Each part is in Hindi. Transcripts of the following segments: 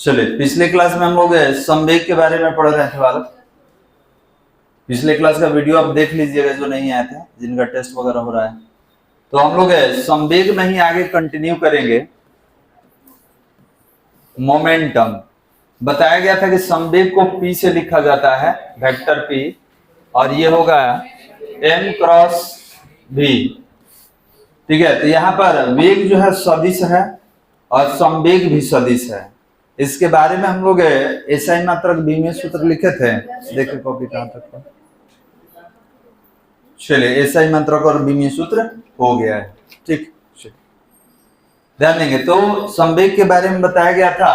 चलिए, पिछले क्लास में हम लोग संवेग के बारे में पढ़ रहे थे बालक। पिछले क्लास का वीडियो आप देख लीजिएगा जो नहीं आया था, जिनका टेस्ट वगैरह हो रहा है। तो हम लोग संवेग में ही आगे कंटिन्यू करेंगे। मोमेंटम बताया गया था कि संवेग को P से लिखा जाता है, वेक्टर P, और ये होगा m क्रॉस v। ठीक है, तो यहाँ पर वेग जो है सदिश है और संवेग भी सदिश है। इसके बारे में हम लोग एसआई मात्रक बीमीय सूत्र लिखे थे, देखिए कॉपी कहां तक था। चलिए, एसआई मात्रक और बीमीय सूत्र हो गया है। ठीक, ध्यान देंगे। तो संवेग के बारे में बताया गया था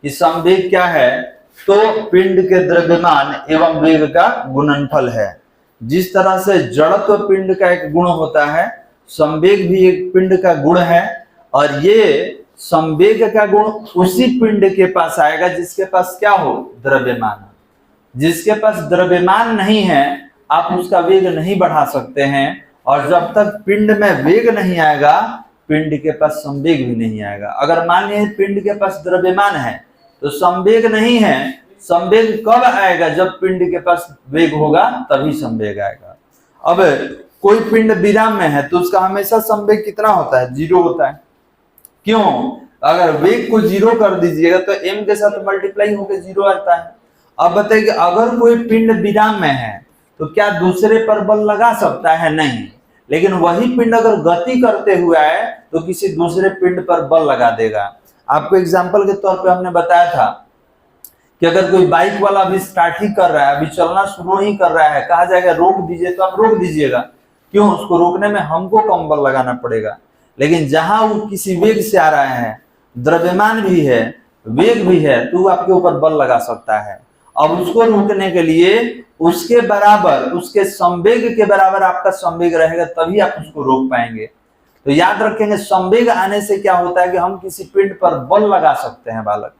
कि संवेग क्या है, तो पिंड के द्रव्यमान एवं वेग का गुणनफल है। जिस तरह से जड़त्व पिंड का एक गुण होता है, संवेग भी एक पिंड का गुण है, और ये संवेग का गुण उसी पिंड के पास आएगा जिसके पास क्या हो, द्रव्यमान। जिसके पास द्रव्यमान नहीं है आप उसका वेग नहीं बढ़ा सकते हैं, और जब तक पिंड में वेग नहीं आएगा पिंड के पास संवेग भी नहीं आएगा। अगर मान लीजिए पिंड के पास द्रव्यमान है तो संवेग नहीं है, संवेग कब आएगा, जब पिंड के पास वेग होगा तभी संवेग आएगा। अब कोई पिंड विराम में है तो उसका हमेशा संवेग कितना होता है, 0 होता है। क्यों? अगर वेग को 0 कर दीजिएगा तो m के साथ मल्टीप्लाई होकर 0 आता है। अब बताइए कि अगर कोई पिंड विराम में है तो क्या दूसरे पर बल लगा सकता है? नहीं। लेकिन वही पिंड अगर गति करते हुए आए तो किसी दूसरे पिंड पर बल लगा देगा। आपको एग्जांपल के तौर पे हमने बताया था कि अगर कोई बाइक वाला अभी स्टार्ट ही कर रहा है, अभी चलना शुरू ही कर रहा है, कहा जाएगा रोक दीजिए तो आप रोक दीजिएगा। क्यों? उसको रोकने में हमको कम बल लगाना पड़ेगा। लेकिन जहां वो किसी वेग से आ रहा है, द्रव्यमान भी है, वेग भी है, तो वो आपके ऊपर बल लगा सकता है। अब उसको रोकने के लिए उसके बराबर, उसके संवेग के बराबर आपका संवेग रहेगा, तभी आप उसको रोक पाएंगे। तो याद रखेंगे, संवेग आने से क्या होता है कि हम किसी पिंड पर बल लगा सकते हैं बालक।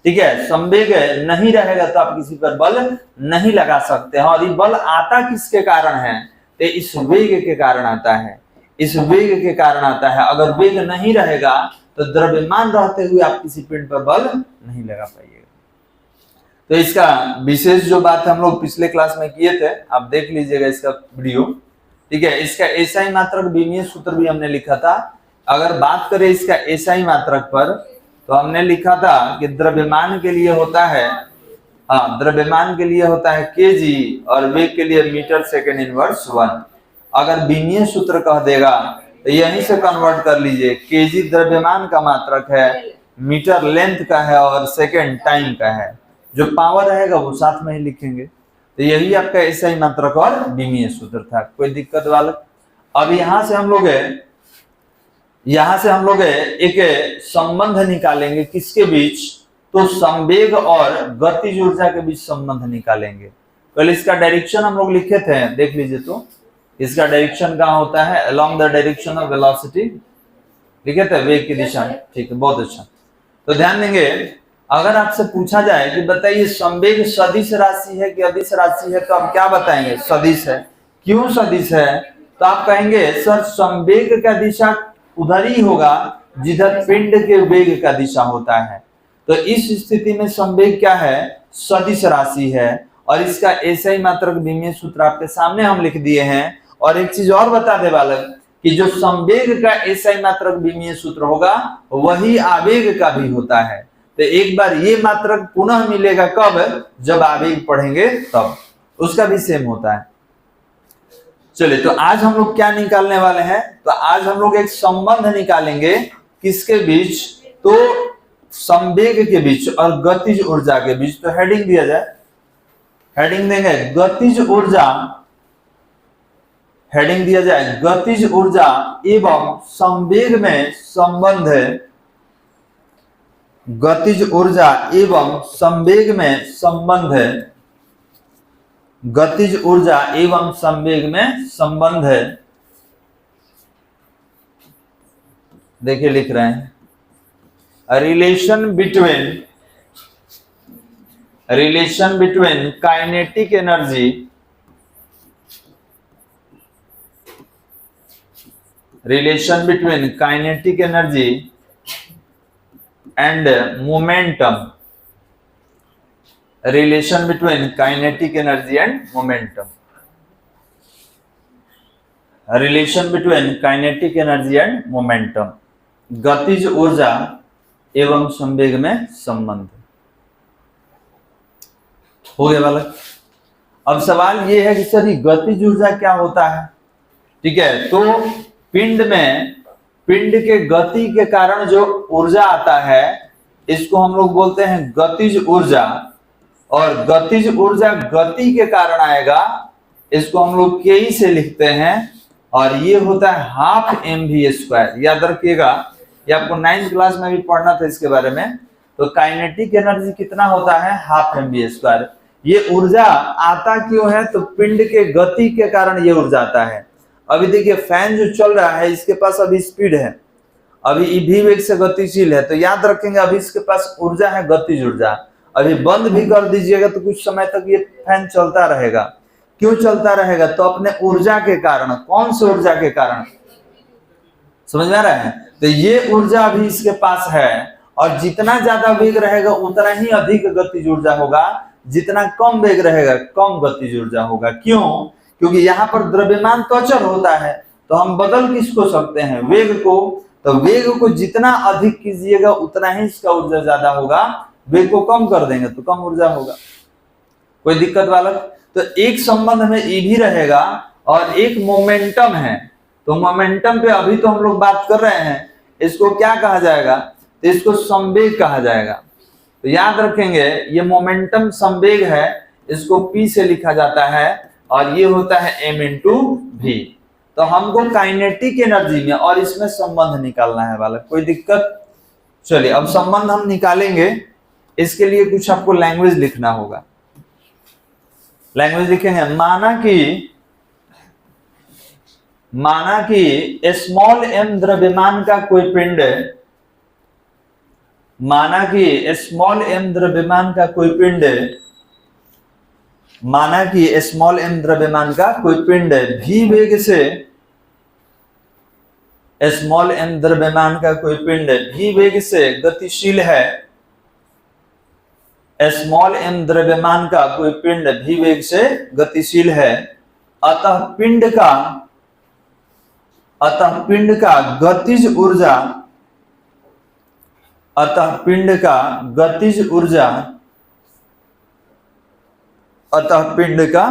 ठीक है, संवेग नहीं रहेगा तो आप किसी पर बल नहीं लगा सकते हैं। और ये बल आता किसके कारण है? तो इस वेग के कारण आता है, इस वेग के कारण आता है। अगर वेग नहीं रहेगा तो द्रव्यमान रहते हुए आप किसी पिंड पर बल नहीं लगा पाइएगा। तो इसका विशेष जो बात हम लोग पिछले क्लास में किए थे, आप देख लीजिएगा इसका वीडियो। ठीक है, इसका एसआई मात्रक बीमीय सूत्र भी हमने लिखा था। अगर बात करें इसका एसआई मात्रक पर, तो हमने लिखा था कि द्रव्यमान के लिए होता है, द्रव्यमान के लिए होता है kg और वेग के लिए मीटर सेकेंड इनवर्स 1। अगर बीमीय सूत्र कह देगा तो यहीं से कन्वर्ट कर लीजिए। kg द्रव्यमान का मात्रक है, मीटर लेंथ का है और सेकेंड टाइम का है। जो पावर रहेगा वो साथ में ही लिखेंगे। तो यही आपका एसआई मात्रक और बीमीय सूत्र था। कोई दिक्कत बालक? अब यहां से हम लोग एक संबंध निकालेंगे, किसके बीच? तो संवेग और गतिज ऊर्जा के बीच संबंध निकालेंगे। कल इसका डायरेक्शन हम लोग लिखे थे, देख लीजिए। तो इसका डायरेक्शन कहाँ होता है? Along the direction of velocity लिखे थे, वेग की दिशा में। ठीक है, बहुत अच्छा। तो ध्यान देंगे, अगर आपसे पूछा जाए कि बताइए संवेग सदिश राशि है कि अदिश राशि है, तो आप क्या बताएंगे? सदिश है। क्यों सदिश है? तो आप कहेंगे सर संवेग का दिशा उधर ही होगा जिधर पिंड के वेग का दिशा होता है। तो इस स्थिति में संवेग क्या है? सदिश राशि है। और इसका एसआई मात्रक बीमीय सूत्र आपके सामने हम लिख दिए हैं। और एक चीज और बता दे बालक कि जो संवेग का एसआई मात्रक बीमीय सूत्र होगा वही आवेग का भी होता है। तो एक बार ये मात्रक पुनः मिलेगा कब? जब आवेग पढ़ेंगे तब। उसका भी सेम होता है। चलिए, तो आज हम लोग क्या निकालने वाले हैं? तो आज हम लोग एक संबंध निकालेंगे, किसके बीच? तो संवेग के बीच और गतिज ऊर्जा के बीच। तो हेडिंग दिया जाए, हेडिंग देंगे गतिज ऊर्जा, हेडिंग दिया जाए गतिज ऊर्जा एवं संवेग में संबंध है। गतिज ऊर्जा एवं संवेग में संबंध है, गतिज ऊर्जा एवं संवेग में संबंध है। देखिए लिख रहे हैं, relation between kinetic energy, relation between kinetic energy and momentum relation between kinetic energy and momentum, relation between kinetic energy and momentum, गतिज ऊर्जा एवं संवेग में संबंध। हो गया बालक। अब सवाल ये है कि सर ये गतिज ऊर्जा क्या होता है? ठीक है, तो पिंड में पिंड के गति के कारण जो ऊर्जा आता है इसको हम लोग बोलते हैं गतिज ऊर्जा, और गतिज ऊर्जा गति के कारण आएगा, इसको हम लोग के से लिखते हैं, और ये होता है हाफ mv²। याद रखिएगा, ये आपको 9th क्लास में भी पढ़ना था इसके बारे में। तो काइनेटिक एनर्जी कितना होता है? Half mv²। ये ऊर्जा आता क्यों है? तो पिंड के गति के कारण ये ऊर्जा आता है। अभी देखिए फैन जो चल रहा है इसके पास अभी स्पीड है, अभी v वेग से गतिशील है, तो याद रखेंगे अभी इसके पास ऊर्जा है गतिज ऊर्जा। अभी बंद भी कर दीजिएगा तो कुछ समय तक ये फैन चलता रहेगा। क्यों चलता रहेगा? तो अपने ऊर्जा के कारण। कौन से ऊर्जा के कारण? समझ में आ रहा है? तो ये ऊर्जा अभी इसके पास है, और जितना ज्यादा वेग रहेगा उतना ही अधिक गतिज ऊर्जा होगा, जितना कम वेग रहेगा कम गतिज ऊर्जा होगा। क्यों? क्योंकि यहाँ पर द्रव्यमान तो अचर होता है, तो हम बदल किसको सकते हैं? वेग को। तो वेग को जितना अधिक कीजिएगा उतना ही इसका ऊर्जा ज्यादा होगा, वेग को कम कर देंगे तो कम ऊर्जा होगा। कोई दिक्कत बालक? तो एक संबंध में ई भी रहेगा और एक मोमेंटम है। तो मोमेंटम पे अभी तो हम लोग बात कर रहे हैं, इसको क्या कहा जाएगा? तो इसको संवेग कहा जाएगा। तो याद रखेंगे ये मोमेंटम संवेग है, इसको P से लिखा जाता है, और ये होता है m × v। तो हमको काइनेटिक एनर्जी में और इसमें संबंध निकालना है बालक। कोई दिक्कत? चलिए अब संबंध हम निकालेंगे, इसके लिए कुछ आपको लैंग्वेज लिखना होगा। लैंग्वेज लिखेंगे, माना कि स्मॉल m द्रव्यमान का कोई पिंड, माना कि स्मॉल m द्रव्यमान का कोई पिंड, माना कि स्मॉल m द्रव्यमान का कोई पिंड v वेग से, स्मॉल m द्रव्यमान का कोई पिंड v वेग से गतिशील है, स्मॉल m द्रव्यमान का कोई पिंड v वेग से गतिशील है, अतः पिंड का गतिज ऊर्जा, अतः पिंड का गतिज ऊर्जा, अतः पिंड का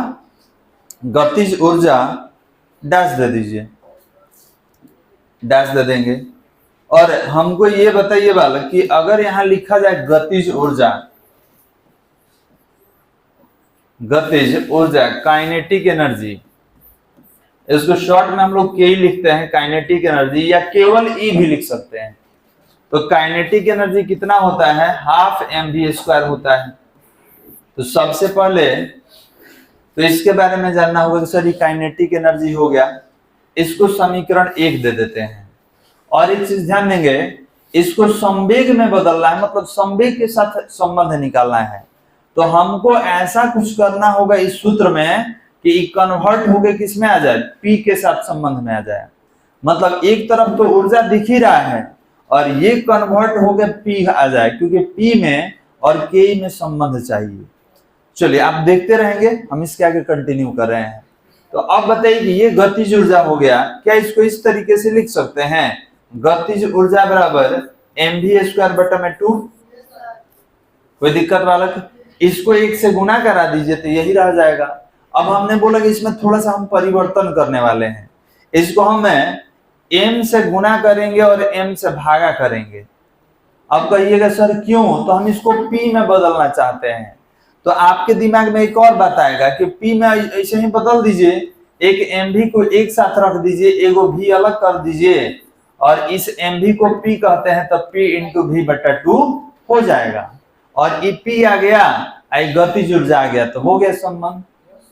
गतिज ऊर्जा डैश दे दीजिए, डैश दे देंगे। और हमको ये बताइए बालक कि अगर यहां लिखा जाए गतिज ऊर्जा, गतिज ऊर्जा काइनेटिक एनर्जी, इसको शॉर्ट में हम लोग के ही लिखते हैं काइनेटिक एनर्जी, या केवल ई भी लिख सकते हैं। तो काइनेटिक एनर्जी कितना होता है? हाफ mv² होता है। तो सबसे पहले तो इसके बारे में जानना होगा कि सर ये काइनेटिक एनर्जी हो गया, इसको समीकरण 1 दे देते हैं। और एक चीज ध्यान देंगे, इसको संवेग में बदलना है, मतलब संवेग के साथ संबंध निकालना है। तो हमको ऐसा कुछ करना होगा इस सूत्र में कि कन्वर्ट होके किस में आ जाए? P के साथ संबंध में आ जाए। मतलब एक तरफ तो ऊर्जा दिख ही रहा है और ये कन्वर्ट होके P आ जाए, क्योंकि P में और K में संबंध चाहिए। चलिए आप देखते रहेंगे, हम इसके आगे कंटिन्यू कर रहे हैं। तो अब बताइए कि ये गतिज ऊर्जा हो गया, क्या इसको इस तरीके से लिख सकते हैं? गतिज ऊर्जा बराबर mv²/2। कोई दिक्कत बालक? इसको 1 से गुना करा दीजिए तो यही रह जाएगा। अब हमने बोला कि इसमें थोड़ा सा हम परिवर्तन करने वाले हैं, इसको हम m से गुना करेंगे और m से भागा करेंगे। अब कहिएगा सर क्यों? तो हम इसको P में बदलना चाहते हैं। तो आपके दिमाग में एक और बात आएगा कि P में ऐसे ही बदल दीजिए, एक mv को एक साथ रख दीजिए, एगो v अलग कर दीजिए, और इस mv को P कहते हैं, तो P × v/2 हो जाएगा। और ये P आ गया, गतिज ऊर्जा आ गया, तो हो गया संबंध,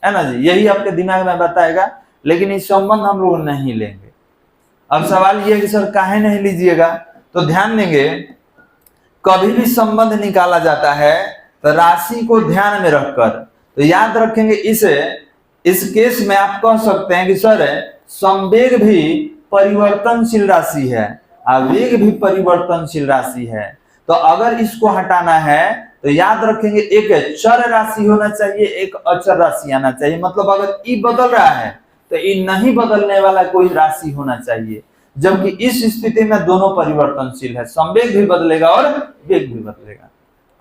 है ना जी? यही आपके दिमाग में बताएगा, लेकिन इस संबंध हम लोग नहीं लेंगे। अब सवाल ये है कि सर काहे नहीं लीजिएगा? तो ध्यान देंगे, कभी भी संबंध निकाला जाता है तो राशि को ध्यान में रखकर, तो याद रखेंगे इस केस में आप कह सकते हैं कि सर संवेग भी परिवर्तनशील राशि है, वेग भी परिवर्तनशील राशि है। तो अगर इसको हटाना है तो याद रखेंगे एक चर राशि होना चाहिए, एक अचर राशि आना चाहिए। मतलब अगर ई बदल रहा है तो ई नहीं बदलने वाला कोई राशि होना चाहिए, जबकि इस स्थिति में दोनों परिवर्तनशील है, संवेग भी बदलेगा और वेग भी बदलेगा।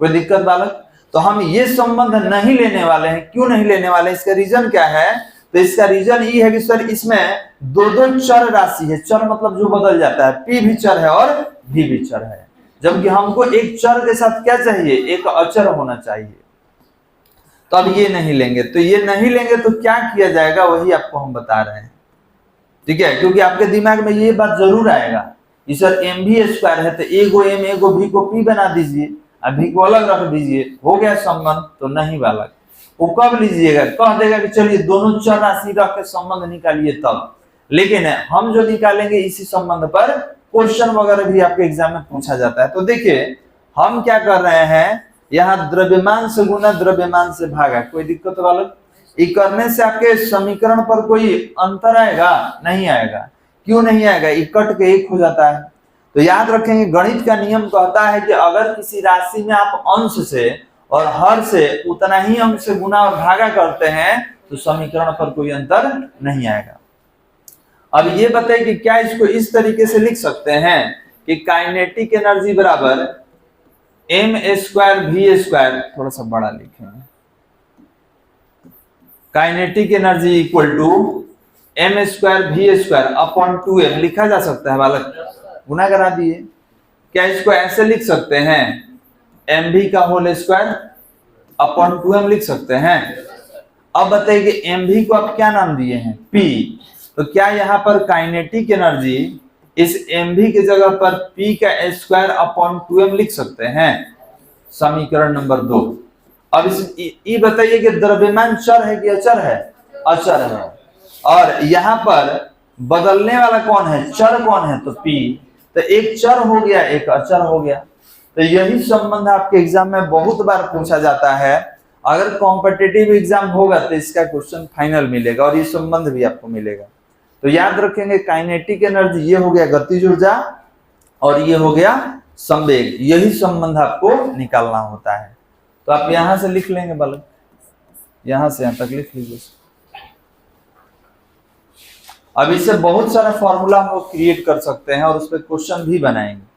कोई दिक्कत बालक? तो हम ये संबंध नहीं लेने वाले हैं। क्यों नहीं लेने वाले? इसका रीजन क्या है? तो इसका रीजन ये है कि सर इसमें दो दो चर राशि है। चर मतलब जो बदल जाता है, पी भी चर है और भी चर है, जबकि हमको एक चर के साथ क्या चाहिए? एक अचर होना चाहिए। तो अब ये नहीं लेंगे, तो ये नहीं लेंगे तो क्या किया जाएगा वही आपको हम बता रहे हैं, ठीक है? क्योंकि आपके दिमाग में ये बात जरूर आएगा कि सर एम भी स्क्वायर है तो एगो एम एगो भी को पी बना दीजिए, अभी को अलग रख दीजिए, हो गया संबंध। तो नहीं बालक, वो कब लीजिएगा? कह देगा कि चलिए दोनों चर राशि रख के संबंध निकालिए तब। लेकिन हम जो निकालेंगे इसी संबंध पर क्वेश्चन वगैरह भी आपके एग्जाम में पूछा जाता है। तो देखिए हम क्या कर रहे हैं, यहाँ द्रव्यमान से गुना द्रव्यमान से भागा। कोई दिक्कत बालक? ये करने से आपके समीकरण पर कोई अंतर आएगा? नहीं आएगा। क्यों नहीं आएगा? ये कट के एक हो जाता है। तो याद रखेंगे गणित का नियम कहता है कि अगर किसी राशि में आप अंश से और हर से उतना ही अंक से गुना और भागा करते हैं तो समीकरण पर कोई अंतर नहीं आएगा। अब ये बताइए कि क्या इसको इस तरीके से लिख सकते हैं कि काइनेटिक एनर्जी बराबर एम स्क्वायर भी स्क्वायर, थोड़ा सा बड़ा लिखेंगे, kinetic energy equal to m square v square upon 2m लिखा जा सकता है बालक? गुना करा दिए। क्या इसको ऐसे लिख सकते हैं, एम भी का होल स्क्वायर अपॉन 2m लिख सकते हैं? अब बताइए कि एम भी को आप क्या नाम दिए हैं? पी। तो क्या यहाँ पर काइनेटिक एनर्जी इस एम भी की जगह पर पी का स्क्वायर अपॉन 2m लिख सकते हैं? समीकरण नंबर 2। अब ये बताइए कि द्रव्यमान चर है कि अचर है? अचर है। और यहाँ पर बदलने वाला कौन है? चर कौन है? तो पी। तो एक चर हो गया, एक अचर हो गया। तो यही संबंध आपके एग्जाम में बहुत बार पूछा जाता है। अगर कॉम्पिटिटिव एग्जाम होगा तो इसका क्वेश्चन फाइनल मिलेगा और ये संबंध भी आपको मिलेगा। तो याद रखेंगे काइनेटिक एनर्जी ये हो गया गतिज ऊर्जा और ये हो गया संवेग। यही संबंध आपको निकालना होता है। तो आप यहां से लिख लेंगे बालक, यहां से यहां तक लिख लीजिए। अब इससे बहुत सारा फॉर्मूला हम लोग क्रिएट कर सकते हैं और उस पर क्वेश्चन भी बनाएंगे।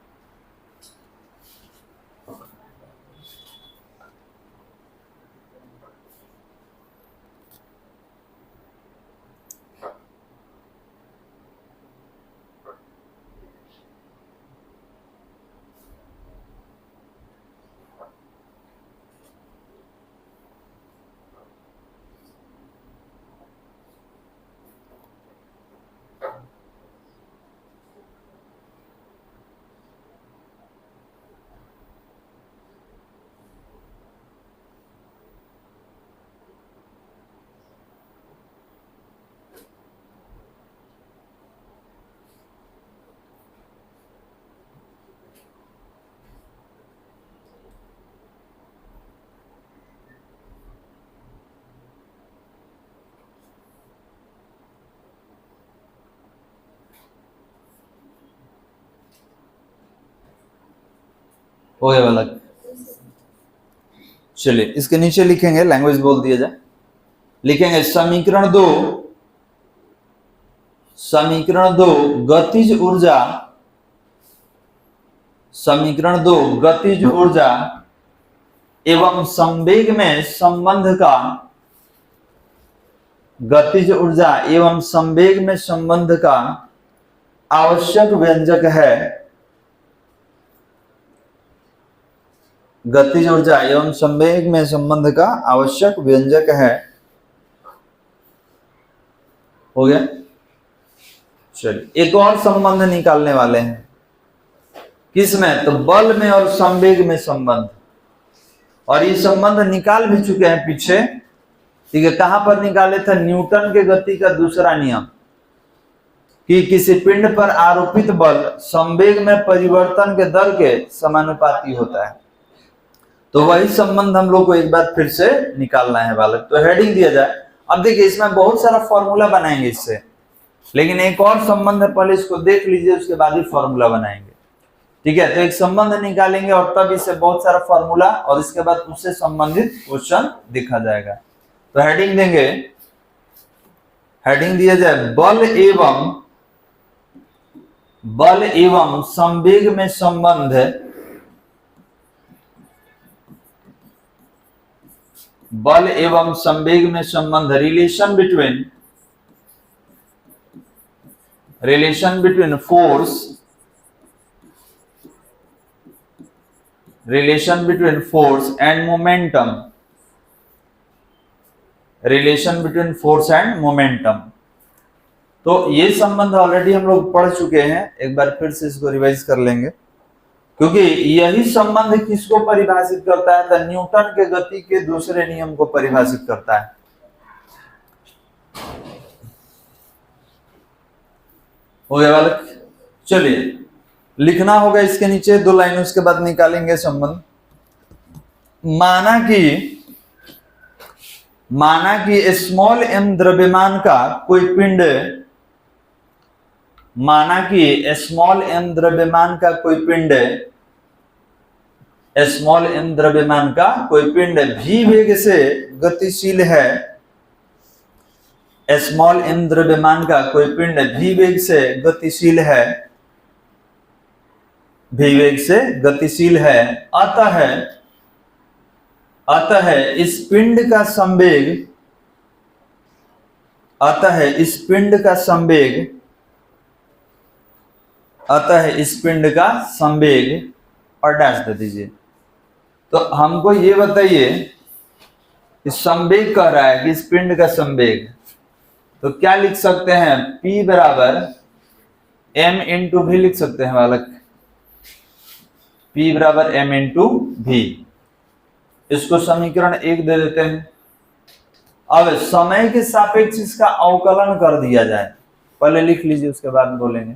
हो गया बालक? चलिए इसके नीचे लिखेंगे, लैंग्वेज बोल दिया जाए, लिखेंगे समीकरण 2 गतिज ऊर्जा, समीकरण 2 गतिज ऊर्जा एवं संवेग में संबंध का, गतिज ऊर्जा एवं संवेग में संबंध का आवश्यक व्यंजक है। गतिज ऊर्जा एवं संवेग में संबंध का आवश्यक व्यंजक है। हो गया? चलिए एक और संबंध निकालने वाले हैं। किसमें? तो बल में और संवेग में संबंध। और ये संबंध निकाल भी चुके हैं पीछे, ठीक है? कहां पर निकाले थे? न्यूटन के गति का दूसरा नियम कि किसी पिंड पर आरोपित बल संवेग में परिवर्तन के दर के समानुपाती होता है। तो वही संबंध हम लोग को एक बार फिर से निकालना है बालक। तो हेडिंग दिया जाए। अब देखिए इसमें बहुत सारा फॉर्मूला बनाएंगे इससे, लेकिन एक और संबंध है, पहले इसको देख लीजिए उसके बाद ही फॉर्मूला बनाएंगे। ठीक है, तो एक संबंध निकालेंगे और तब इसे बहुत सारा फॉर्मूला और इसके बाद उससे संबंधित क्वेश्चन दिखा जाएगा। तो हेडिंग देंगे, हेडिंग दिया जाए बल एवं संवेग में संबंध, बल एवं संवेग में संबंध, relation between force and momentum, relation between force and momentum. तो ये संबंध ऑलरेडी हम लोग पढ़ चुके हैं, एक बार फिर से इसको रिवाइज कर लेंगे, क्योंकि यही संबंध किसको परिभाषित करता है, तो न्यूटन के गति के दूसरे नियम को परिभाषित करता है। हो गया बालक, चलिए लिखना होगा इसके नीचे 2 लाइनों, उसके बाद निकालेंगे संबंध। माना कि स्मॉल एम द्रव्यमान का कोई पिंड, माना कि स्मॉल एम द्रव्यमान का कोई पिंड, स्मॉल एम द्रव्यमान का कोई पिंड v वेग से गतिशील है, स्मॉल एम द्रव्यमान का कोई पिंड v वेग से गतिशील है, v वेग से गतिशील है, अतः इस पिंड का संवेग, अतः इस पिंड का संवेग और डैश दे दीजिए। तो हमको ये बताइए कि संवेग कह रहा है कि इस पिंड का संवेग, तो क्या लिख सकते हैं, P बराबर m इंटू भी लिख सकते हैं बालक, P बराबर m इंटू भी। इसको समीकरण 1 दे देते हैं। अब समय के सापेक्ष इसका अवकलन कर दिया जाए, पहले लिख लीजिए उसके बाद बोलेंगे।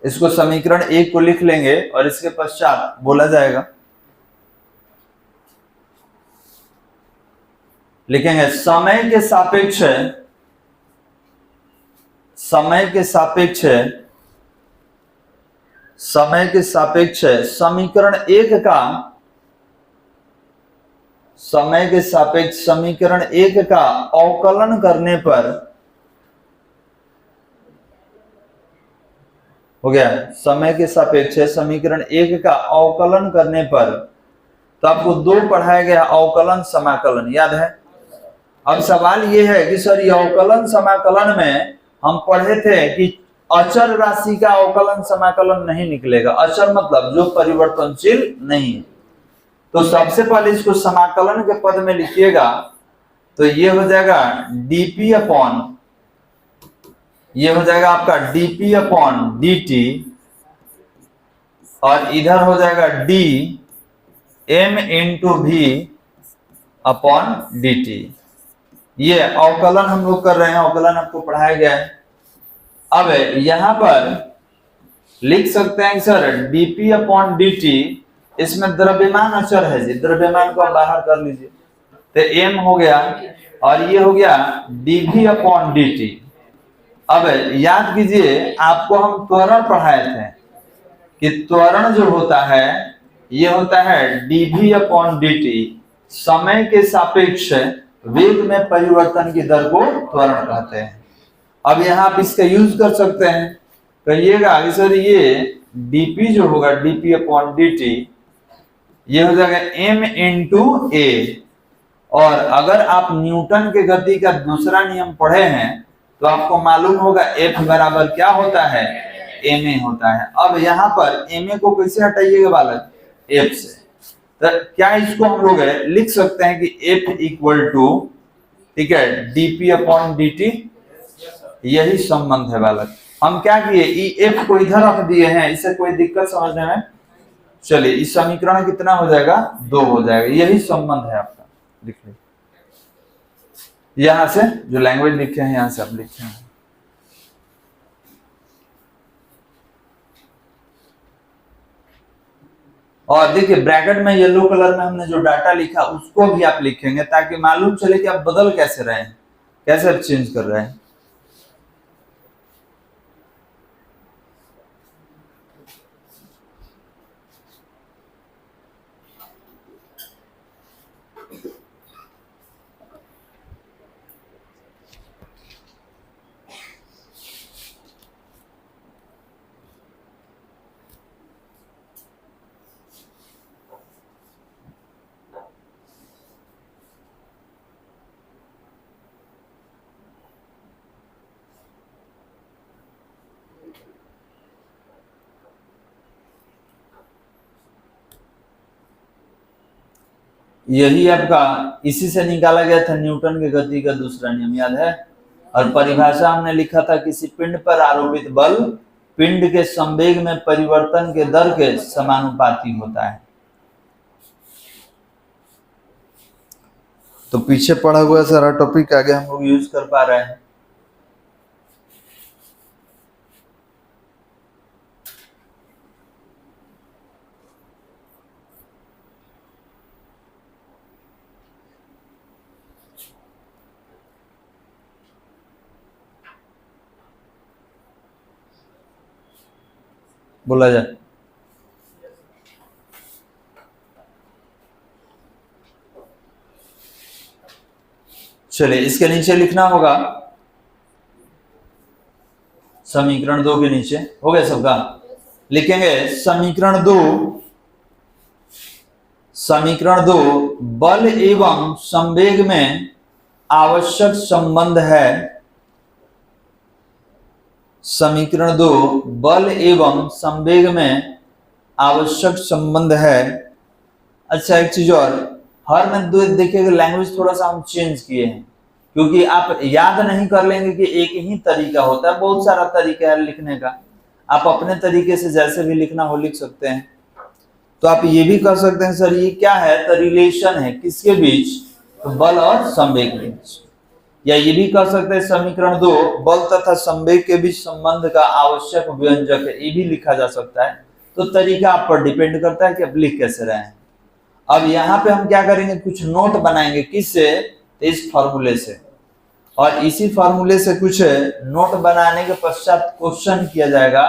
इसको समीकरण 1 को लिख लेंगे और इसके पश्चात बोला जाएगा। लिखेंगे समय के सापेक्ष समीकरण 1 का, समय के सापेक्ष समीकरण 1 का अवकलन करने पर, हो गया, समय के सापेक्ष समीकरण 1 का अवकलन करने पर, तो आपको 2 पढ़ाया गया, अवकलन समाकलन, याद है। अब सवाल ये है कि सर ये अवकलन समाकलन में हम पढ़े थे कि अचर राशि का अवकलन समाकलन नहीं निकलेगा। अचर मतलब जो परिवर्तनशील नहीं है। तो सबसे पहले इसको समाकलन के पद में लिखिएगा, तो ये हो जाएगा dp अपॉन, ये हो जाएगा आपका dp अपॉन dt, और इधर हो जाएगा dm into v upon dt। ये अवकलन हम लोग कर रहे हैं, अवकलन आपको पढ़ाया गया है। अब यहां पर लिख सकते हैं सर dp अपॉन dt, इसमें द्रव्यमान अचर है जी, द्रव्यमान को आप बाहर कर लीजिए, तो m हो गया, और ये हो गया dv अपॉन dt। अब याद कीजिए, आपको हम त्वरण पढ़ाए थे कि त्वरण जो होता है ये होता है dv अपॉन dt, समय के सापेक्ष वेग में परिवर्तन की दर को त्वरण कहते हैं। अब यहाँ आप इसका यूज कर सकते हैं, कहिएगा सर ये dp जो होगा dp अपॉन dt, ये हो जाएगा m इंटू a, और अगर आप न्यूटन के गति का दूसरा नियम पढ़े हैं तो आपको मालूम होगा F बराबर क्या होता है, ma होता है। अब यहाँ पर ma को कैसे हटाइएगा बालक, F से, तो क्या इसको हम लोग लिख सकते हैं कि F इक्वल टू, ठीक है, dp अपॉन dt, यही संबंध है बालक। हम क्या किए, F को इधर रख दिए हैं, इसे कोई दिक्कत समझने में, चलिए इस समीकरण कितना हो जाएगा, 2 हो जाएगा, यही संबंध है आपका। लिख लीजिए, यहां से जो लैंग्वेज लिखे हैं यहां से आप लिखे हैं। और देखिए ब्रैकेट में येलो कलर में हमने जो डाटा लिखा उसको भी आप लिखेंगे, ताकि मालूम चले कि आप बदल कैसे रहे हैं, कैसे आप चेंज कर रहे हैं। यही आपका इसी से निकाला गया था न्यूटन के गति का दूसरा नियम, याद है। और परिभाषा हमने लिखा था, किसी पिंड पर आरोपित बल पिंड के संवेग में परिवर्तन के दर के समानुपाती होता है। तो पीछे पढ़ा हुआ सारा टॉपिक आगे हम लोग यूज कर पा रहे हैं। बोला जाए, चलिए इसके नीचे लिखना होगा, समीकरण 2 के नीचे हो गया सबका। लिखेंगे समीकरण 2 बल एवं संवेग में आवश्यक संबंध है। समीकरण 2 बल एवं संवेग में आवश्यक संबंध है। अच्छा एक चीज और, हर में देखिएगा लैंग्वेज थोड़ा सा हम चेंज किए हैं, क्योंकि आप याद नहीं कर लेंगे कि एक ही तरीका होता है, बहुत सारा तरीका है लिखने का। आप अपने तरीके से जैसे भी लिखना हो लिख सकते हैं। तो आप ये भी कर सकते हैं, सर ये क्या है, तो रिलेशन है किसके बीच, तो बल और संवेग के बीच। या ये भी कर सकते हैं समीकरण 2 बल तथा संवेग के बीच संबंध का आवश्यक व्यंजक है, ये भी लिखा जा सकता है। तो तरीका आप पर डिपेंड करता है कि आप लिख कैसे रहे हैं। अब यहाँ पे हम क्या करेंगे, कुछ नोट बनाएंगे, किससे, इस फॉर्मूले से। और इसी फॉर्मूले से कुछ नोट बनाने के पश्चात क्वेश्चन किया जाएगा,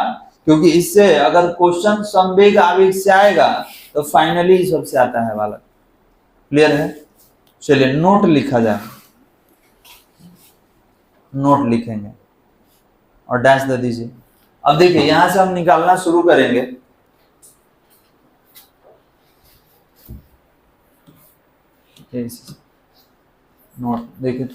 क्योंकि इससे अगर क्वेश्चन संवेग आवेग से आएगा तो फाइनली सबसे आता है वाला। क्लियर है। चलिए नोट लिखा जाए, नोट लिखेंगे और डैश दे दीजिए। अब देखिए यहां से हम निकालना शुरू करेंगे। नोट देखिए,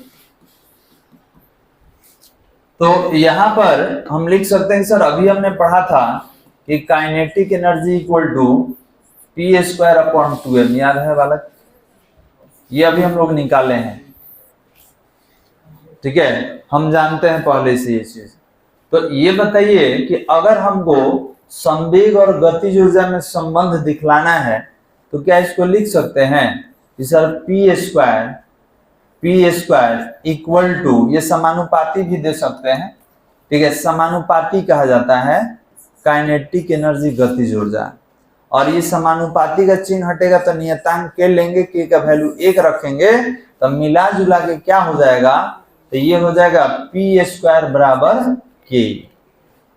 तो यहां पर हम लिख सकते हैं सर, अभी हमने पढ़ा था कि kinetic energy equal to p²/2m, याद है बालक, ये अभी हम लोग निकाले हैं। ठीक है, हम जानते हैं पहले से ये चीज। तो ये बताइए कि अगर हमको संवेग और गतिज ऊर्जा में संबंध दिखलाना है तो क्या इसको लिख सकते हैं कि सर p² इक्वल टू, ये समानुपाती भी दे सकते हैं। ठीक है, समानुपाती कहा जाता है काइनेटिक एनर्जी गतिज ऊर्जा। और ये समानुपाती का चिन्ह हटेगा तो नियतांक के लेंगे, के का वैल्यू 1 रखेंगे, तो मिला जुला के क्या हो जाएगा, तो ये हो जाएगा p² बराबर k।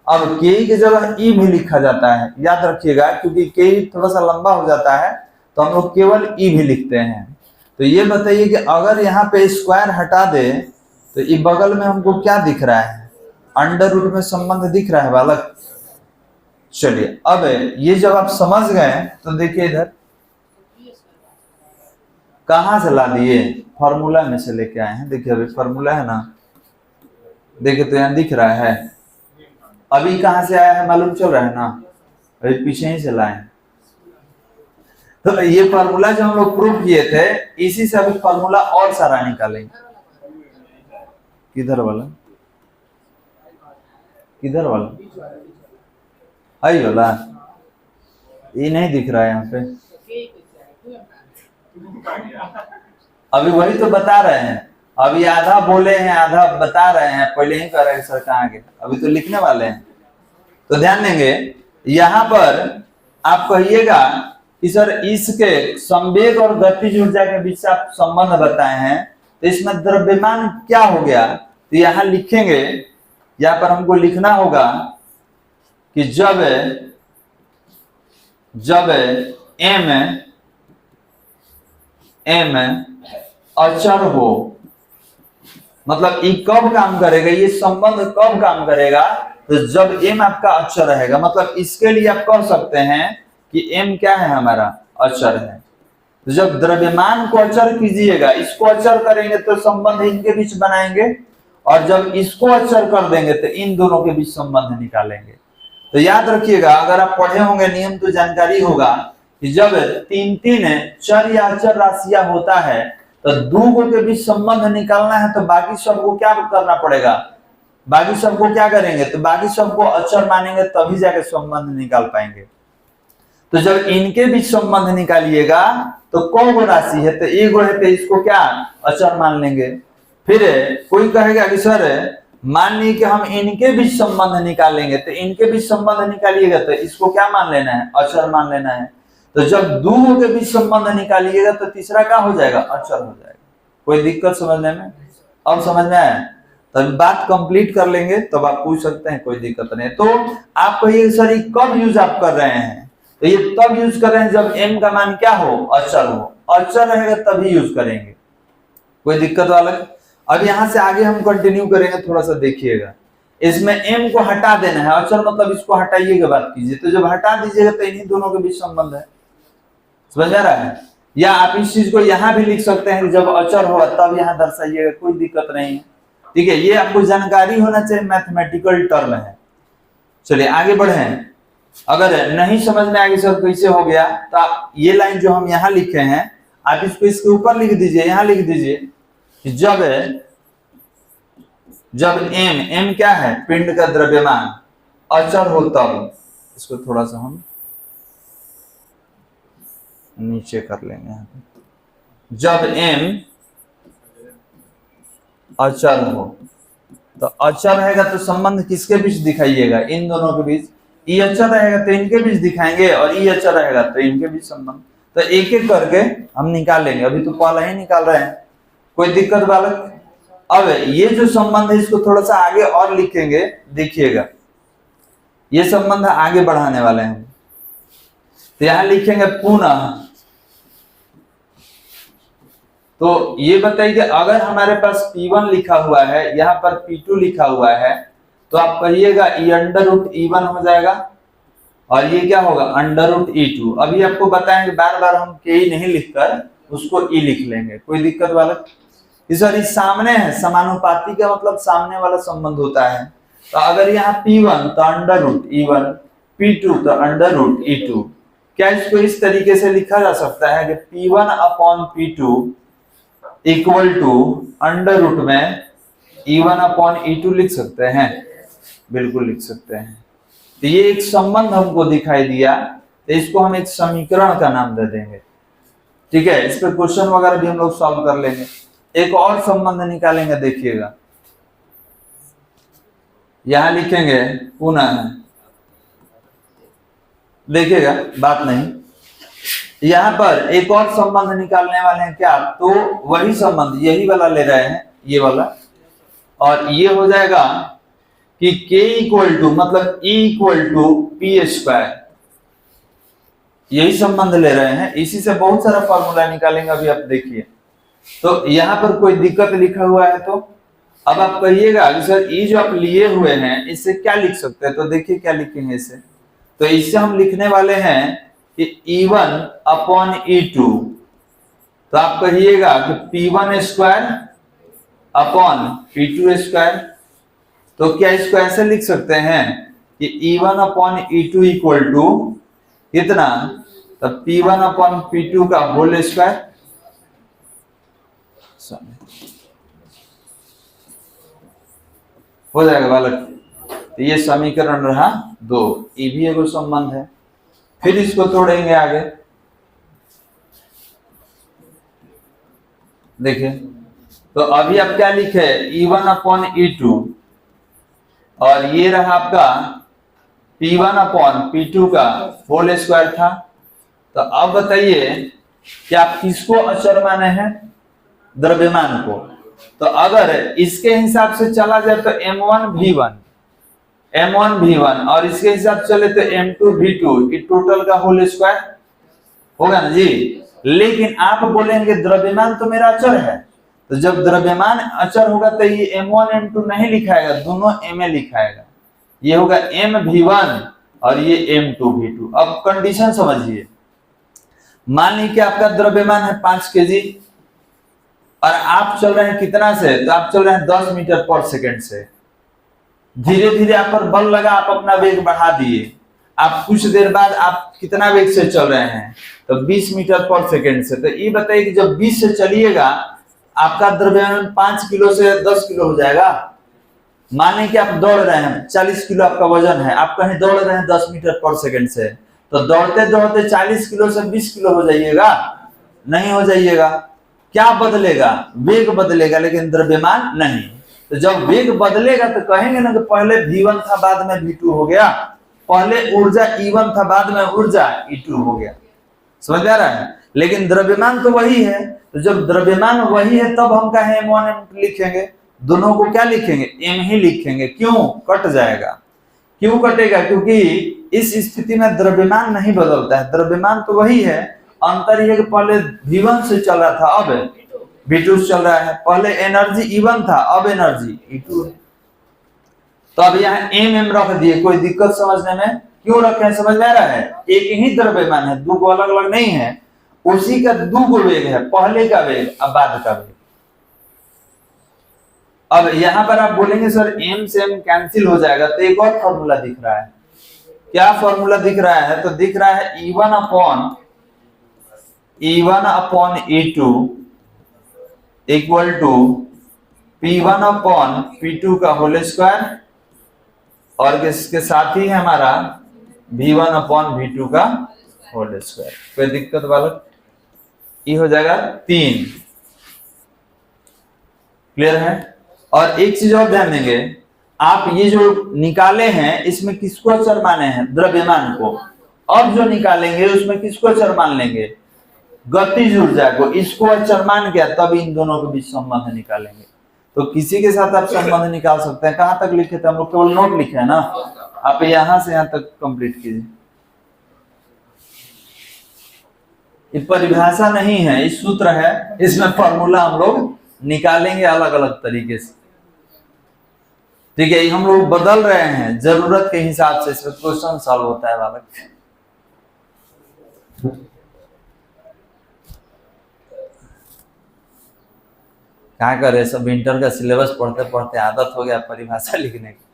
अब k की जगह e भी लिखा जाता है, याद रखिएगा, क्योंकि k थोड़ा सा लंबा हो जाता है तो हम लोग केवल e भी लिखते हैं। तो ये बताइए कि अगर यहाँ पे स्क्वायर हटा दे तो ये बगल में हमको क्या दिख रहा है, अंडर रूट में संबंध दिख रहा है बालक। चलिए अब ये जब आप समझ गए तो देखिए इधर कहां से ला दिए, फॉर्मूला में से लेके आए हैं। देखिए अभी फॉर्मूला है ना, देखिए तो यहाँ दिख रहा है। अभी कहां से आया है मालूम चल रहा है ना, अभी पीछे ही से लाए। तो ये फॉर्मूला जो हम लोग प्रूव किए थे, इसी से अभी फॉर्मूला और सारा निकालेंगे। किधर वाला, किधर वाला, आई वाला, ये नहीं दिख रहा है यहाँ पे। अभी वही तो बता रहे हैं, अभी आधा बोले हैं आधा बता रहे हैं, पहले ही कह रहे हैं सर कहाँ गए, अभी तो लिखने वाले हैं। तो ध्यान देंगे, यहाँ पर आप कहिएगा कि सर इसके संवेग और गतिज ऊर्जा के बीच आप संबंध बताए हैं, तो इसमें द्रव्यमान क्या हो गया, तो यहाँ लिखेंगे, यहाँ पर हमको लिखना होगा कि जब m अचर हो, मतलब ये कब काम करेगा, ये संबंध कब काम करेगा, तो जब m आपका अचर रहेगा। मतलब इसके लिए आप कह सकते हैं कि m क्या है, हमारा अचर है। तो जब द्रव्यमान को अचर कीजिएगा, इसको अचर करेंगे तो संबंध इनके बीच बनाएंगे, और जब इसको अचर कर देंगे तो इन दोनों के बीच संबंध निकालेंगे। तो याद रखिएगा, अगर आप पढ़े होंगे नियम तो जानकारी होगा कि जब तीन तीन चर या अचर राशियां होता है तो दो के बीच संबंध निकालना है, तो बाकी सबको क्या करना पड़ेगा, बाकी सबको क्या करेंगे, तो बाकी सबको अचर मानेंगे तभी जाके संबंध निकाल पाएंगे। तो जब इनके बीच संबंध निकालिएगा तो कौन गो राशि है, तो एक गो है, तो इसको क्या अचर मान लेंगे। फिर कोई कहेगा कि सर मान ली कि हम इनके बीच संबंध निकालेंगे, तो इनके बीच संबंध निकालिएगा तो इसको क्या मान लेना है, अचर मान लेना है। तो जब दो के बीच संबंध निकालिएगा तो तीसरा क्या हो जाएगा, अचर हो जाएगा। कोई दिक्कत समझने में, अब समझ में आया, तब बात कंप्लीट कर लेंगे तब आप पूछ सकते हैं, कोई दिक्कत नहीं। तो आप कहिए सर कब यूज आप कर रहे हैं, तो ये तब यूज कर रहे हैं जब m का मान क्या हो, अचर हो, अचर रहेगा तभी यूज करेंगे। कोई दिक्कत वाला। अब यहां से आगे हम कंटिन्यू करेंगे, थोड़ा सा देखिएगा। इसमें m को हटा देना है, अचर मतलब इसको हटाइएगा, बात कीजिए। तो जब हटा दीजिएगा तो इन्हीं दोनों के बीच संबंध है, समझ आ रहा है। या आप इस चीज को यहां भी लिख सकते हैं, जब अचर हो तब यहां दर्शाइएगा, कोई दिक्कत नहीं है, ठीक है। ये आपको जानकारी होना चाहिए, मैथमेटिकल टर्म है। चलिए आगे बढ़े। अगर नहीं समझ में आगे सर कैसे हो गया, तो आप ये लाइन जो हम यहाँ लिखे हैं आप इसको इसके ऊपर लिख दीजिए, यहाँ लिख दीजिए कि जब m क्या है, पिंड का द्रव्यमान, अचर हो तब। इसको थोड़ा सा हम नीचे कर लेंगे यहाँ पे। जब m अचर हो, तो अचर रहेगा तो संबंध किसके बीच दिखाइएगा, इन दोनों के बीच। ई अचर रहेगा तो इनके बीच दिखाएंगे, और ई अचर रहेगा तो इनके बीच संबंध। तो एक एक करके हम निकाल लेंगे, अभी तो पहला ही निकाल रहे हैं, कोई दिक्कत बालक। अब ये जो संबंध है इसको थोड़ा सा आगे और लिखेंगे, देखिएगा ये संबंध आगे बढ़ाने वाले हैं। तो यहां लिखेंगे पुनः। तो ये बताइए कि अगर हमारे पास P1 लिखा हुआ है, यहाँ पर P2 लिखा हुआ है, तो आप कहिएगा ई अंडर रूट E1 हो जाएगा, और ये क्या होगा, अंडर रूट E2। अभी आपको बताएंगे, बार बार हम के ई नहीं लिखकर उसको ई लिख लेंगे, कोई दिक्कत वाला। सर सामने है, समानुपाती का मतलब सामने वाला संबंध होता है। तो अगर यहाँ P1 तो अंडर रूट E1, P2 तो अंडर रूट E2। क्या इसको इस तरीके से लिखा जा सकता है कि P1 upon P2 equal to under root में E1 अपॉन E2 लिख सकते हैं, बिल्कुल लिख सकते हैं। तो ये एक संबंध हमको दिखाई दिया, तो इसको हम एक समीकरण का नाम दे देंगे, ठीक है। इस पर क्वेश्चन वगैरह भी हम लोग सॉल्व कर लेंगे। एक और संबंध निकालेंगे, देखिएगा यहां लिखेंगे पुनः, देखिएगा बात नहीं, यहां पर एक और संबंध निकालने वाले हैं क्या, तो वही संबंध यही वाला ले रहे हैं, ये वाला, और ये हो जाएगा कि k इक्वल टू मतलब E equal to p square, यही संबंध ले रहे हैं। इसी से बहुत सारा फॉर्मूला निकालेंगे, अभी आप देखिए। तो यहाँ पर कोई दिक्कत लिखा हुआ है, तो अब आप कहिएगा कि सर ये जो आप लिए हुए हैं इससे क्या लिख सकते हैं, तो देखिए क्या लिखेंगे इससे। तो इससे हम लिखने वाले हैं कि E1 अपॉन E2, तो आप कहिएगा कि P1 square upon P2 square. तो क्या इसको ऐसे लिख सकते हैं कि E1 upon E2 equal to कितना, तो P1 अपॉन P2 का होल स्क्वायर। हो जाएगा बालक। तो ये समीकरण रहा 2, ये भी एक संबंध है। फिर इसको तोड़ेंगे आगे, देखिए। तो अभी आप क्या लिखे, E1 अपॉन E2, और ये रहा आपका P1 अपॉन P2 का होल स्क्वायर था। तो अब बताइए कि आप किसको अचर माने हैं, द्रव्यमान को। तो अगर इसके हिसाब से चला जाए तो M1 V1 और इसके हिसाब से चले तो M2 V2, टोटल का होल स्क्वायर होगा ना जी। लेकिन आप बोलेंगे द्रव्यमान तो मेरा अचर है, तो जब द्रव्यमान अचर होगा तो ये M1 M2 नहीं लिखाएगा, दोनों Ma लिखाएगा। ये होगा M V1 और ये M2 V2। अब कंडीशन समझिए, मान लीजिए कि आपका द्रव्यमान है 5 kg और आप चल रहे हैं कितना से, तो आप चल रहे हैं 10 मीटर पर सेकंड से। धीरे धीरे आप पर बल लगा, आप अपना वेग बढ़ा दिए। आप कुछ देर बाद आप कितना वेग से चल रहे हैं, तो 20 मीटर पर सेकेंड से। तो ये बताइए कि जब 20 से चलिएगा आपका द्रव्यमान 5 किलो से 10 किलो हो जाएगा। माने कि आप दौड़ रहे हैं, 40 किलो आपका वजन है, आप कहीं दौड़ रहे हैं 10 मीटर पर सेकेंड से, तो दौड़ते दौड़ते 40 किलो से 20 किलो हो जाइएगा? नहीं हो जाइएगा। क्या बदलेगा? वेग बदलेगा, लेकिन द्रव्यमान नहीं। तो जब वेग बदलेगा तो कहेंगे ना कि पहले V1 था बाद में V2 हो गया, पहले ऊर्जा E1 था बाद में ऊर्जा E2 हो गया। समझ आ रहा है? लेकिन द्रव्यमान तो वही है। तो जब द्रव्यमान वही है तब हम कहें M1 M2 लिखेंगे, दोनों को क्या लिखेंगे? M ही लिखेंगे। क्यों? कट जाएगा। क्यों कटेगा? क्योंकि इस स्थिति में द्रव्यमान नहीं बदलता है, द्रव्यमान तो वही है। अंतर यह कि पहले V1 से चल रहा था, अब V2 से चल रहा है। पहले एनर्जी E1 था, अब एनर्जी E2 है। तो अब यहाँ M रख दिए, कोई दिक्कत समझने में? क्यों रखे? समझ में आ रहा है? एक ही द्रव्यमान है, दो अलग अलग नहीं है। उसी का दो वेग है, पहले का वेग अब बाद का वेग। अब यहां पर आप बोलेंगे सर M से M कैंसिल हो जाएगा, तो एक और फॉर्मूला दिख रहा है। क्या फॉर्मूला दिख रहा है? तो दिख रहा है E1 upon E2 equal to P1 upon P2 का होल स्क्वायर, और इसके साथ ही है हमारा V1 अपॉन V2 का होल स्क्वायर। कोई दिक्कत बालक? ये हो जाएगा 3। क्लियर है? और एक चीज और ध्यान देंगे, आप ये जो निकाले हैं इसमें किसको अचर माने हैं? द्रव्यमान को। अब जो निकालेंगे उसमें किसको अचर मान लेंगे? गतिज ऊर्जा को। इसको अचर मान गया तब इन दोनों के बीच संबंध निकालेंगे। तो किसी के साथ आप संबंध निकाल सकते हैं। कहां तक लिखे थे हम लोग? केवल नोट लिखे है ना, आप यहां से यहां तक कंप्लीट कीजिए। ये परिभाषा नहीं है, ये सूत्र है, इसमें फॉर्मूला हम लोग निकालेंगे अलग अलग तरीके से। ठीक है, हम लोग बदल रहे हैं जरूरत के हिसाब से, इसमें क्वेश्चन सॉल्व होता है बालक। क्या करे, सब इंटर का सिलेबस पढ़ते पढ़ते आदत हो गया परिभाषा लिखने की।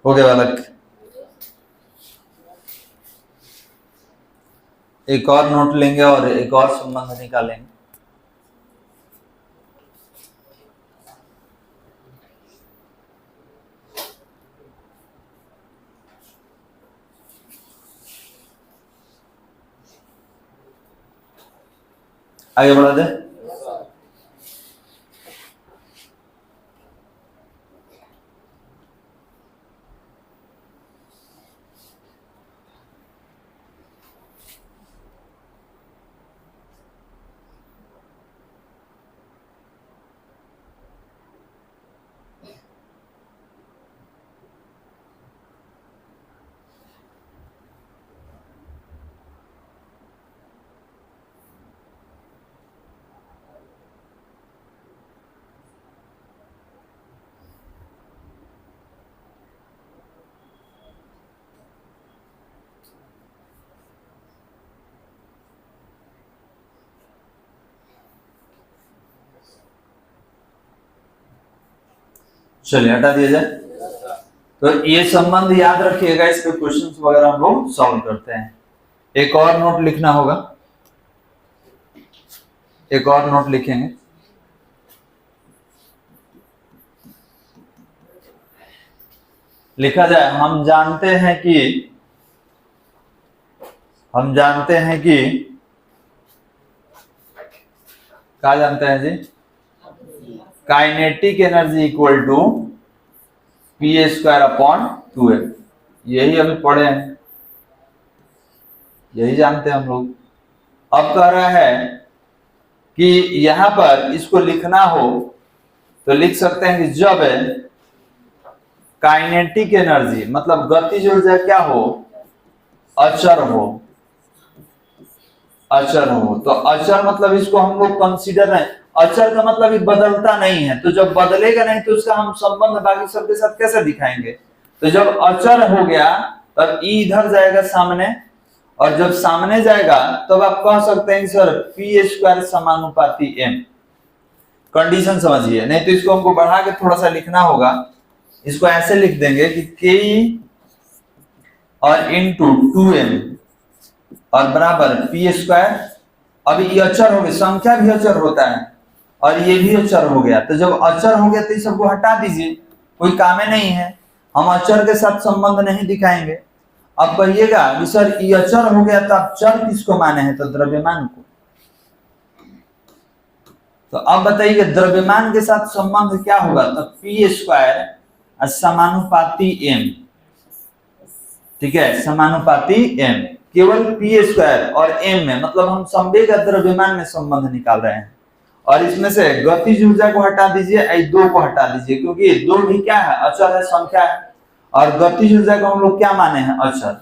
हो गया बालक? एक और नोट लेंगे और एक और संबंध निकालेंगे। आगे बढ़ा दे। चलिए हटा दिया जाए। तो ये संबंध याद रखिएगा, इस पे क्वेश्चंस वगैरह हम लोग सॉल्व करते हैं। एक और नोट लिखना होगा, एक और नोट लिखेंगे। लिखा जाए, हम जानते हैं कि क्या जानते हैं जी, kinetic energy equal to P²/2m। यही अभी पढ़े हैं, यही जानते हैं हम लोग। अब कह रहा है कि यहां पर इसको लिखना हो तो लिख सकते हैं कि जब काइनेटिक एनर्जी मतलब गतिज ऊर्जा क्या हो, अचर हो। अचर हो तो अचर मतलब इसको हम लोग कंसीडर नहीं, अचर का मतलब ये बदलता नहीं है, तो जब बदलेगा नहीं तो उसका हम संबंध बाकी सबके साथ कैसे दिखाएंगे। तो जब अचर हो गया तब ई इधर जाएगा सामने, और जब सामने जाएगा तब आप कह सकते हैं सर P² समानुपाती m। कंडीशन समझिए, नहीं तो इसको हमको बढ़ा के थोड़ा सा लिखना होगा। इसको ऐसे लिख देंगे कि K और इंटू 2m और बराबर P²। अब ये अचर हो गया, संख्या भी अचर होता है और ये भी अचर हो गया, तो जब अचर हो गया तो ये सबको हटा दीजिए, कोई काम में नहीं है, हम अचर के साथ संबंध नहीं दिखाएंगे। अब कहिएगा कि सर ये अचर हो गया तो आप चर किसको माने हैं, तो द्रव्यमान को। तो अब बताइए द्रव्यमान के साथ संबंध क्या होगा, तो P² समानुपाती m। ठीक है, समानुपाती m, केवल P² और m में, मतलब हम संवेग और द्रव्यमान में संबंध निकाल रहे हैं। और इसमें से गतिज ऊर्जा को हटा दीजिए, ये दो को हटा दीजिए, क्योंकि ये दो भी क्या है, अचर है, संख्या है। और गतिज ऊर्जा को हम लोग क्या माने हैं, अचर।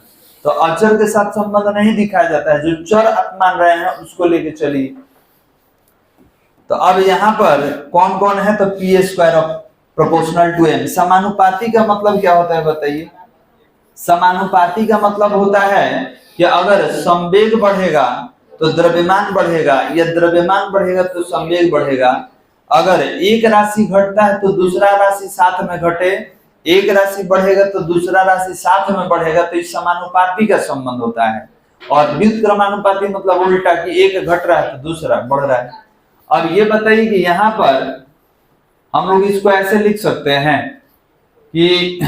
तो अचर के साथ संबंध नहीं दिखाया जाता है, जो चर आप मान रहे हैं उसको लेके चलिए। तो अब यहाँ पर कौन कौन है, तो P² प्रोपोर्शनल टू m। समानुपाती का मतलब क्या होता है बताइए। समानुपाती का मतलब होता है कि अगर संवेग बढ़ेगा तो द्रव्यमान बढ़ेगा, या द्रव्यमान बढ़ेगा तो संवेग बढ़ेगा। अगर एक राशि घटता है तो दूसरा राशि साथ में घटे, एक राशि बढ़ेगा तो दूसरा राशि साथ में बढ़ेगा, तो इस समानुपाती का संबंध होता है। और व्युत्क्रमानुपाती मतलब उल्टा, कि एक घट रहा है तो दूसरा बढ़ रहा है। अब ये बताइए कि यहाँ पर हम लोग इसको ऐसे लिख सकते हैं कि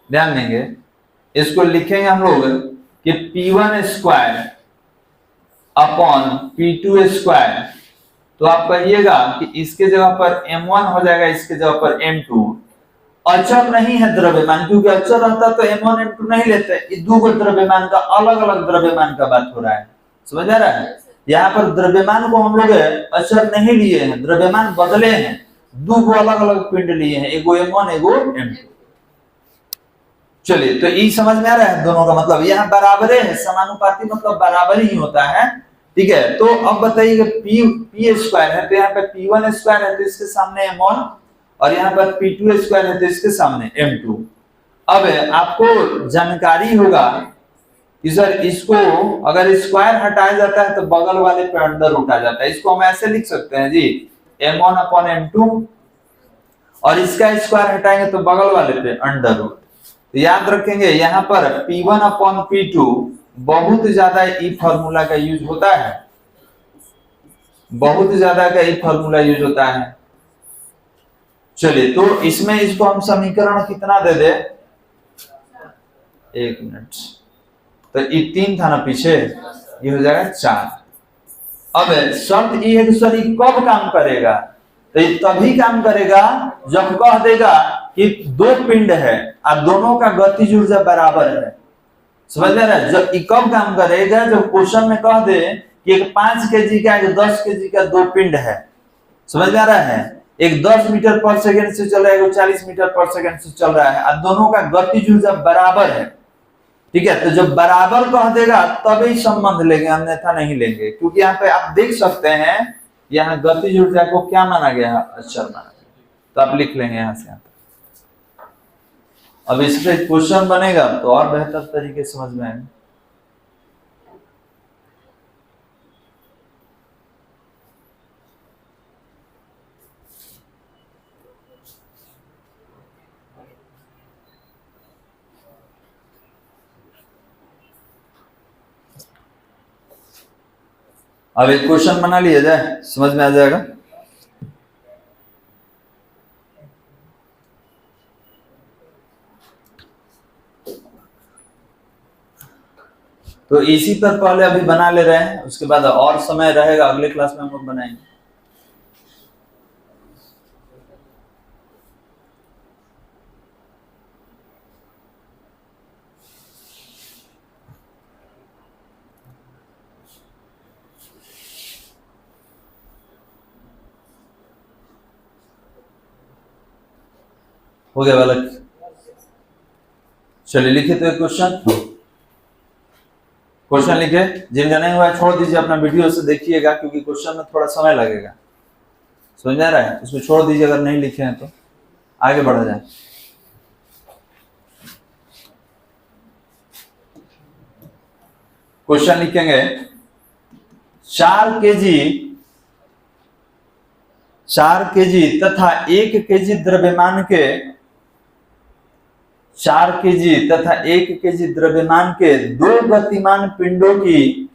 ध्यान देंगे, इसको लिखेंगे हम लोग कि P1² अपॉन P2²। तो आप कहिएगा कि इसके जगह पर m1 हो जाएगा, इसके जगह पर m2। अचर नहीं है द्रव्यमान, क्योंकि अचर रहता तो m1 m2 नहीं लेते, ये दो द्रव्यमान का अलग अलग द्रव्यमान का बात हो रहा है, समझ आ रहा है। यहाँ पर द्रव्यमान को हम लोग अचर नहीं लिए हैं, द्रव्यमान बदले हैं, दो अलग अलग पिंड लिए हैं, एगो m1 एगो m2। चलिए, तो ई समझ में आ रहा है दोनों का मतलब, यहाँ बराबरे है, समानुपाती मतलब बराबर ही होता है। ठीक है, तो अब बताइए P² है तो यहाँ पे P1² है तो इसके सामने m1, और यहाँ पर P2² है तो इसके सामने m2। अब आपको जानकारी होगा कि सर इसको अगर स्क्वायर हटाया जाता है तो बगल वाले पे अंडर रूट आ जाता है, इसको हम ऐसे लिख सकते हैं जी m1 अपॉन m2, और इसका स्क्वायर हटाएंगे तो बगल वाले पे अंडर रूट। तो याद रखेंगे यहाँ पर P1 अपॉन P2 बहुत ज्यादा ई फॉर्मूला का यूज होता है, बहुत ज्यादा का ई फॉर्मूला यूज होता है। चलिए, तो इसमें इसको हम समीकरण कितना दे दे, एक मिनट, तो ये 3 था ना पीछे, ये हो जाएगा 4। अब शर्त ये है कि सर ये कब काम करेगा, तो ये तभी काम करेगा जब कह देगा कि दो पिंड है और दोनों का गतिज ऊर्जा बराबर है। समझ में आ रहा है, जब ये कब काम करेगा, जब क्वेश्चन में कह दे कि एक 5 kg का एक 10 kg का दो पिंड है। समझ में आ रहा है, एक 10 मीटर पर सेकंड से चल रहा है, एक 40 मीटर पर सेकंड से चल रहा है, और दोनों का गतिज ऊर्जा बराबर है। ठीक है, तो जब बराबर कह देगा तभी संबंध लेंगे, अन्यथा नहीं लेंगे, क्योंकि यहाँ पे आप देख सकते हैं यहाँ गतिज ऊर्जा को क्या माना गया है, अचर माना गया। तो आप लिख लेंगे यहाँ से यहाँ तक। अब इस पे क्वेश्चन बनेगा तो और बेहतर तरीके से समझ में आएगा। अब एक क्वेश्चन बना लिया जाए, समझ में आ जाएगा। तो इसी पर पहले अभी बना ले रहे हैं, उसके बाद और समय रहेगा अगले क्लास में हम लोग बनाएंगे। हो गया बालक? चलिए लिखे तो एक क्वेश्चन लिखे। जिनका नहीं हुआ छोड़ दीजिए, अपना वीडियो से देखिएगा, क्योंकि क्वेश्चन में थोड़ा समय लगेगा। समझ आ रहा है? उसको छोड़ दीजिए अगर नहीं लिखे हैं तो, आगे बढ़ा जाए। क्वेश्चन लिखेंगे 4 केजी तथा 1 केजी द्रव्यमान के 4 केजी तथा 1 केजी द्रव्यमान के 2 गतिमान पिंडों की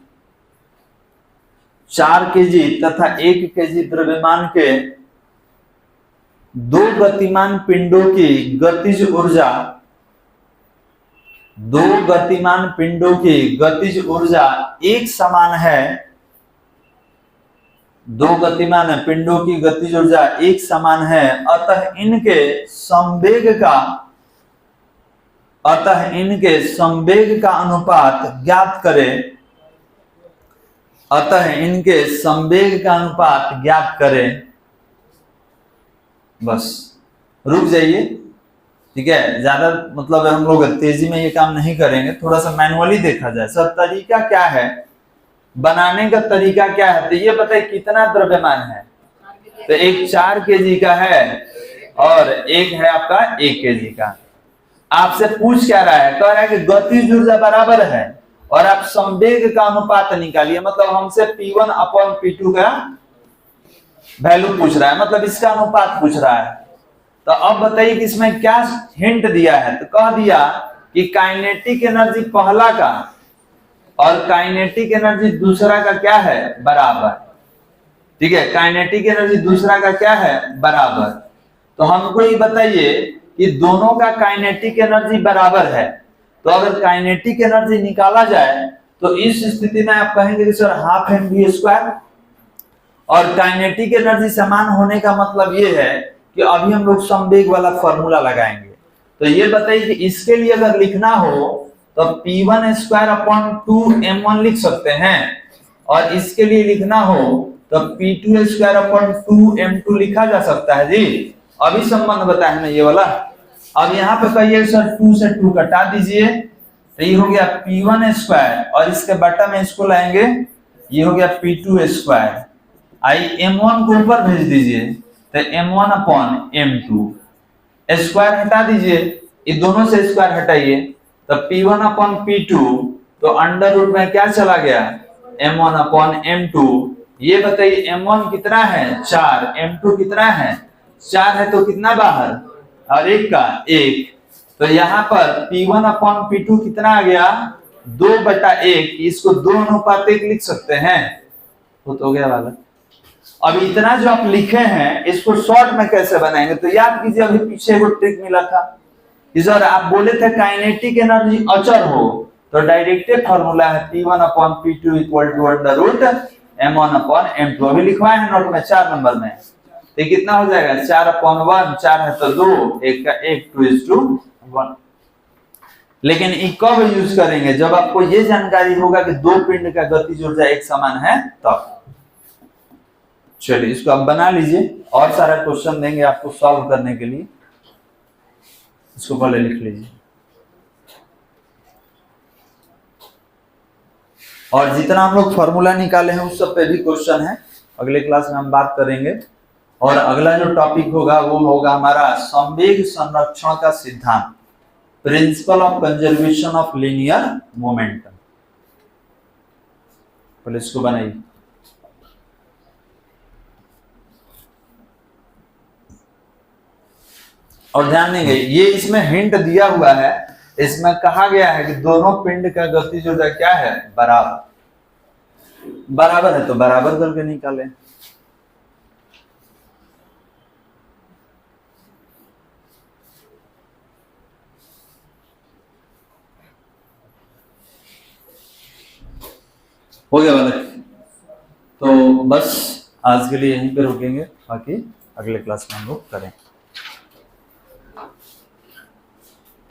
4 केजी तथा 1 केजी द्रव्यमान के 2 गतिमान पिंडों की गतिज ऊर्जा 2 गतिमान पिंडों की गतिज ऊर्जा एक समान है। 2 गतिमान पिंडों की गतिज ऊर्जा एक समान है, अतः इनके संवेग का अनुपात ज्ञात करें। अतः इनके संवेग का अनुपात ज्ञात करें। बस रुक जाइए, ठीक है। ज्यादा मतलब हम लोग तेजी में ये काम नहीं करेंगे, थोड़ा सा मैनुअली देखा जाए। सर तरीका क्या है, बनाने का तरीका क्या है? तो ये बताइए कितना द्रव्यमान है? तो एक 4 केजी का है और एक है आपका 1 केजी का। आपसे पूछ क्या रहा है? कह रहा है कि गतिज ऊर्जा बराबर है और आप संवेग का अनुपात निकालिए। मतलब हमसे P1/P2 का वैल्यू पूछ रहा है, मतलब इसका अनुपात पूछ रहा है। तो अब बताइए कि इसमें क्या हिंट दिया है? तो कह दिया कि काइनेटिक एनर्जी पहला का और काइनेटिक एनर्जी दूसरा का क्या है? बराबर। ठीक है, काइनेटिक एनर्जी दूसरा का क्या है? बराबर। तो हमको ये बताइए कि दोनों का काइनेटिक एनर्जी बराबर है। तो अगर काइनेटिक एनर्जी निकाला जाए तो इस स्थिति में आप कहेंगे कि सर हाफ mv²। और काइनेटिक एनर्जी समान होने का मतलब ये है कि अभी हम लोग संवेग वाला फॉर्मूला लगाएंगे। तो ये बताइए कि इसके लिए अगर लिखना हो तो P1²/2m1 लिख सकते हैं, और इसके लिए लिखना हो तो P2²/2m2 लिखा जा सकता है जी। अभी संबंध बताया है ना ये वाला। अब यहाँ पे कहिए सर 2 से 2 कटा दीजिए, तो ये हो गया P1² और इसके बटा में इसको लाएंगे, ये हो गया P2²। आई m1 को ऊपर भेज दीजिए तो m1/m2। स्क्वायर हटा दीजिए, ये दोनों से स्क्वायर हटाइए तो P1/P2, तो अंडर रूट में क्या चला गया? m1/m2। ये बताइए m1 कितना है? 4। m2 कितना है? 4 है, तो कितना बाहर? और 1 का 1। तो यहाँ पर P1/P2 कितना आ गया? 2/1। इसको 2:1 लिख सकते हैं। हो गया वाला। अब इतना जो आप लिखे हैं इसको शॉर्ट में कैसे बनाएंगे? तो याद कीजिए, अभी पीछे वो ट्रिक मिला था कि सर आप बोले थे काइनेटिक एनर्जी अचर हो, तो डायरेक्ट फॉर्मूला है P1/P2 = m1/m2। अभी लिखवाए हैं नोट में 4 नंबर में। तो कितना हो जाएगा? 4/1। 4 है तो 2, 1 का 1, 2:1। लेकिन ये कब यूज करेंगे? जब आपको ये जानकारी होगा कि 2 पिंड का गतिज ऊर्जा एक समान है तब। चलिए इसको आप बना लीजिए, और सारा क्वेश्चन देंगे आपको सॉल्व करने के लिए। इसको पहले लिख लीजिए। और जितना हम लोग फॉर्मूला निकाले हैं उस सब पे भी क्वेश्चन है, अगले क्लास में हम बात करेंगे। और अगला जो टॉपिक होगा वो होगा हमारा संवेग संरक्षण का सिद्धांत, principle of conservation of linear momentum. पहले इसको बनाइए। और ध्यान देंगे, ये इसमें हिंट दिया हुआ है, इसमें कहा गया है कि दोनों पिंड का गतिज ऊर्जा क्या है? बराबर। बराबर है तो बराबर करके निकालें। हो गया बालक। तो बस आज के लिए यहीं पे रुकेंगे, बाकी अगले क्लास में हम लोग करें।